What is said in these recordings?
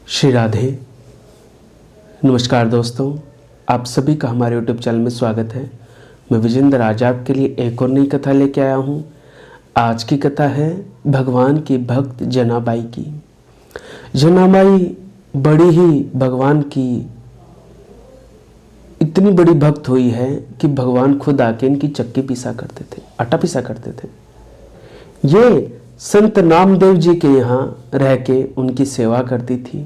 श्री राधे। नमस्कार दोस्तों, आप सभी का हमारे YouTube चैनल में स्वागत है। मैं विजेंद्र आज आपके लिए एक और नई कथा लेके आया हूँ। आज की कथा है भगवान की भक्त जनाबाई की। जनाबाई बड़ी ही भगवान की इतनी बड़ी भक्त हुई है कि भगवान खुद आके इनकी चक्की पीसा करते थे, आटा पीसा करते थे। ये संत नामदेव जी के यहाँ रह के उनकी सेवा करती थी।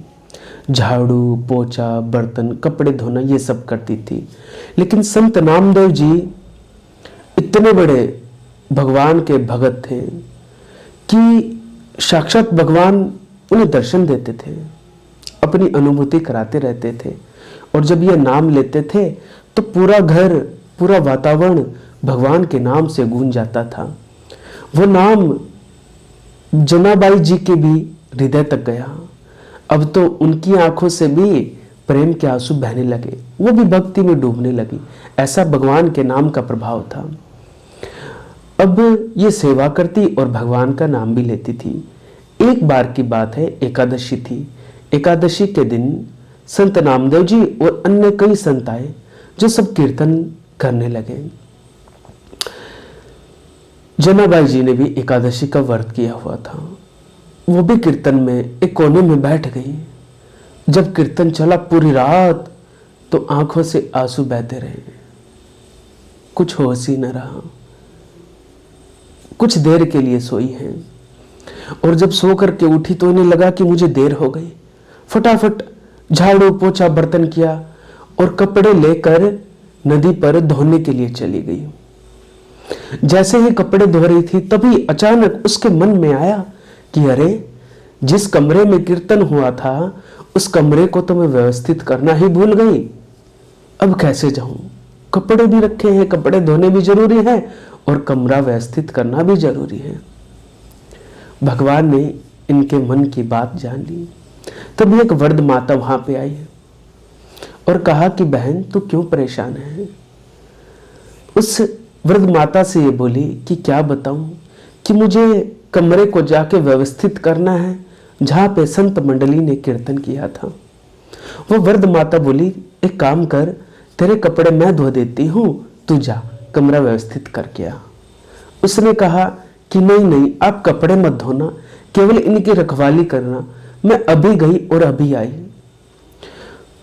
झाड़ू पोछा बर्तन कपड़े धोना ये सब करती थी। लेकिन संत नामदेव जी इतने बड़े भगवान के भगत थे कि साक्षात भगवान उन्हें दर्शन देते थे, अपनी अनुभूति कराते रहते थे। और जब ये नाम लेते थे तो पूरा घर पूरा वातावरण भगवान के नाम से गूंज जाता था। वो नाम जनाबाई जी के भी हृदय तक गया। अब तो उनकी आंखों से भी प्रेम के आंसू बहने लगे, वो भी भक्ति में डूबने लगी। ऐसा भगवान के नाम का प्रभाव था। अब ये सेवा करती और भगवान का नाम भी लेती थी। एक बार की बात है, एकादशी थी। एकादशी के दिन संत नामदेव जी और अन्य कई संत आए जो सब कीर्तन करने लगे। जनाबाई जी ने भी एकादशी का व्रत किया हुआ था। वो भी कीर्तन में एक कोने में बैठ गई। जब कीर्तन चला पूरी रात तो आंखों से आंसू बहते रहे, कुछ होश ही न रहा। कुछ देर के लिए सोई है और जब सो करके उठी तो उन्हें लगा कि मुझे देर हो गई। फटाफट झाड़ू पोछा बर्तन किया और कपड़े लेकर नदी पर धोने के लिए चली गई। जैसे ही कपड़े धो रही थी तभी अचानक उसके मन में आया कि अरे, जिस कमरे में कीर्तन हुआ था उस कमरे को तो मैं व्यवस्थित करना ही भूल गई। अब कैसे जाऊं? कपड़े भी रखे हैं, कपड़े धोने भी जरूरी है और कमरा व्यवस्थित करना भी जरूरी है। भगवान ने इनके मन की बात जान ली। तभी एक वृद्ध माता वहां पे आई और कहा कि बहन तू क्यों परेशान है? उस वृद्ध माता से ये बोली कि क्या बताऊं कि मुझे कमरे को जाके व्यवस्थित करना है जहां पे संत मंडली ने कीर्तन किया था। वो वृद्ध माता बोली एक काम कर, तेरे कपड़े मैं धो देती हूं, तू जा कमरा व्यवस्थित करके आ। उसने कहा कि नहीं आप कपड़े मत धोना, केवल इनकी रखवाली करना। मैं अभी गई और अभी आई।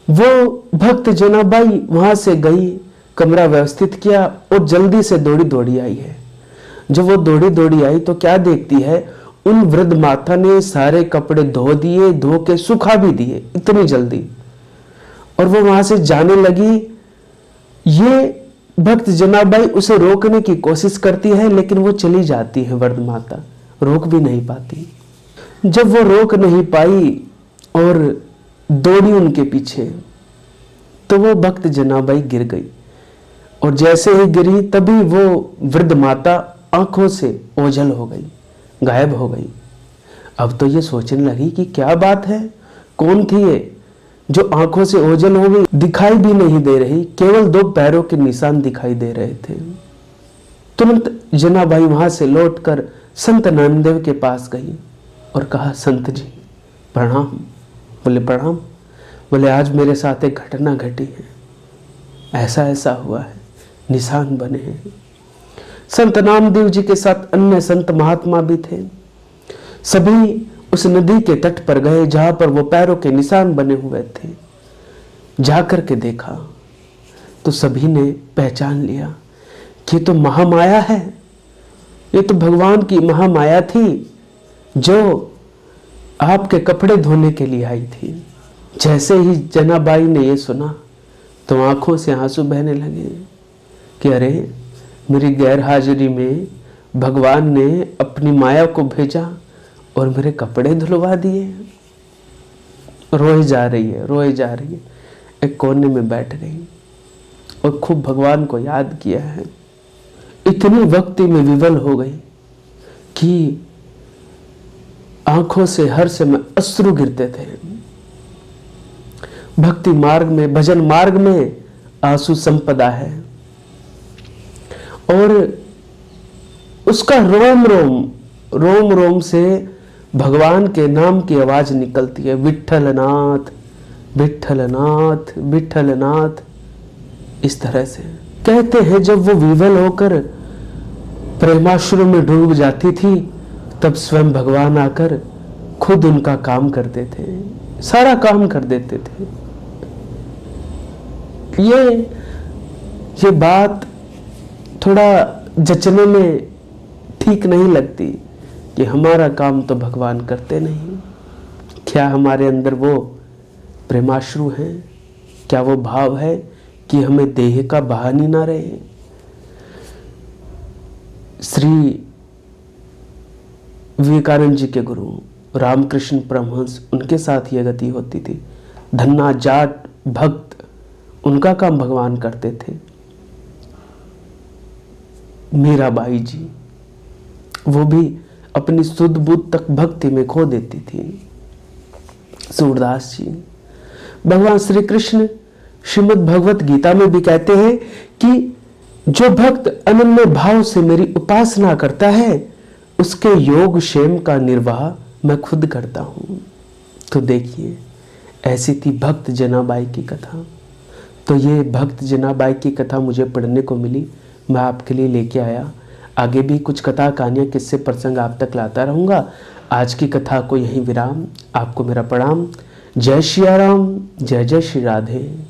वो भक्त जनाबाई वहां से गई, कमरा व्यवस्थित किया और जल्दी से दौड़ी दौड़ी आई है। जब वो दौड़ी दौड़ी आई तो क्या देखती है, उन वृद्ध माता ने सारे कपड़े धो दिए, धो के सुखा भी दिए इतनी जल्दी। और वो वहां से जाने लगी। ये भक्त जनाबाई उसे रोकने की कोशिश करती है लेकिन वो चली जाती है। वृद्ध माता रोक भी नहीं पाती। जब वो रोक नहीं पाई और दौड़ी उनके पीछे तो वो भक्त जनाबाई गिर गई। और जैसे ही गिरी तभी वो वृद्ध माता आंखों से ओझल हो गई, गायब हो गई। अब तो ये सोचने लगी कि क्या बात है, कौन थी ये जो आंखों से ओझल हो गई, दिखाई भी नहीं दे रही, केवल 2 पैरों के निशान दिखाई दे रहे थे। तुरंत जनाबाई वहां से लौटकर संत नामदेव के पास गई और कहा संत जी प्रणाम। बोले प्रणाम। बोले आज मेरे साथ एक घटना घटी है, ऐसा ऐसा हुआ है, निशान बने हैं। संत नामदेव जी के साथ अन्य संत महात्मा भी थे। सभी उस नदी के तट पर गए जहां पर वो पैरों के निशान बने हुए थे। जाकर के देखा तो सभी ने पहचान लिया कि ये तो महामाया है, ये तो भगवान की महामाया थी जो आपके कपड़े धोने के लिए आई थी। जैसे ही जनाबाई ने ये सुना तो आंखों से आंसू बहने लगे कि अरे, मेरी गैर हाजिरी में भगवान ने अपनी माया को भेजा और मेरे कपड़े धुलवा दिए। रोए जा रही है, रोए जा रही है। एक कोने में बैठ गई और खूब भगवान को याद किया है। इतनी भक्ति में विवल हो गई कि आंखों से हर समय अश्रु गिरते थे। भक्ति मार्ग में, भजन मार्ग में आंसू संपदा है और उसका रोम रोम से भगवान के नाम की आवाज निकलती है, विठ्ठलनाथ विठ्ठलनाथ विठ्ठलनाथ। इस तरह से कहते हैं जब वो विवल होकर प्रेमाश्रु में डूब जाती थी तब स्वयं भगवान आकर खुद उनका काम करते थे, सारा काम कर देते थे। ये बात थोड़ा जचने में ठीक नहीं लगती कि हमारा काम तो भगवान करते नहीं। क्या हमारे अंदर वो प्रेमाश्रु हैं? क्या वो भाव है कि हमें देह का बहानी ना रहे? श्री विवेकानंद जी के गुरु रामकृष्ण परमहंस, उनके साथ यह गति होती थी। धन्ना जाट भक्त, उनका काम भगवान करते थे। मीराबाई जी, वो भी अपनी सुध बुद्ध तक भक्ति में खो देती थी। सूरदास जी, भगवान श्री कृष्ण श्रीमद् भगवत गीता में भी कहते हैं कि जो भक्त अनन्य भाव से मेरी उपासना करता है उसके योग क्षेम का निर्वाह मैं खुद करता हूं। तो देखिए, ऐसी थी भक्त जनाबाई की कथा। तो ये भक्त जनाबाई की कथा मुझे पढ़ने को मिली, मैं आपके लिए लेके आया। आगे भी कुछ कथा कहानियां किस्से प्रसंग आप तक लाता रहूंगा। आज की कथा को यहीं विराम। आपको मेरा प्रणाम। जय श्री राम, जय जय श्री राधे।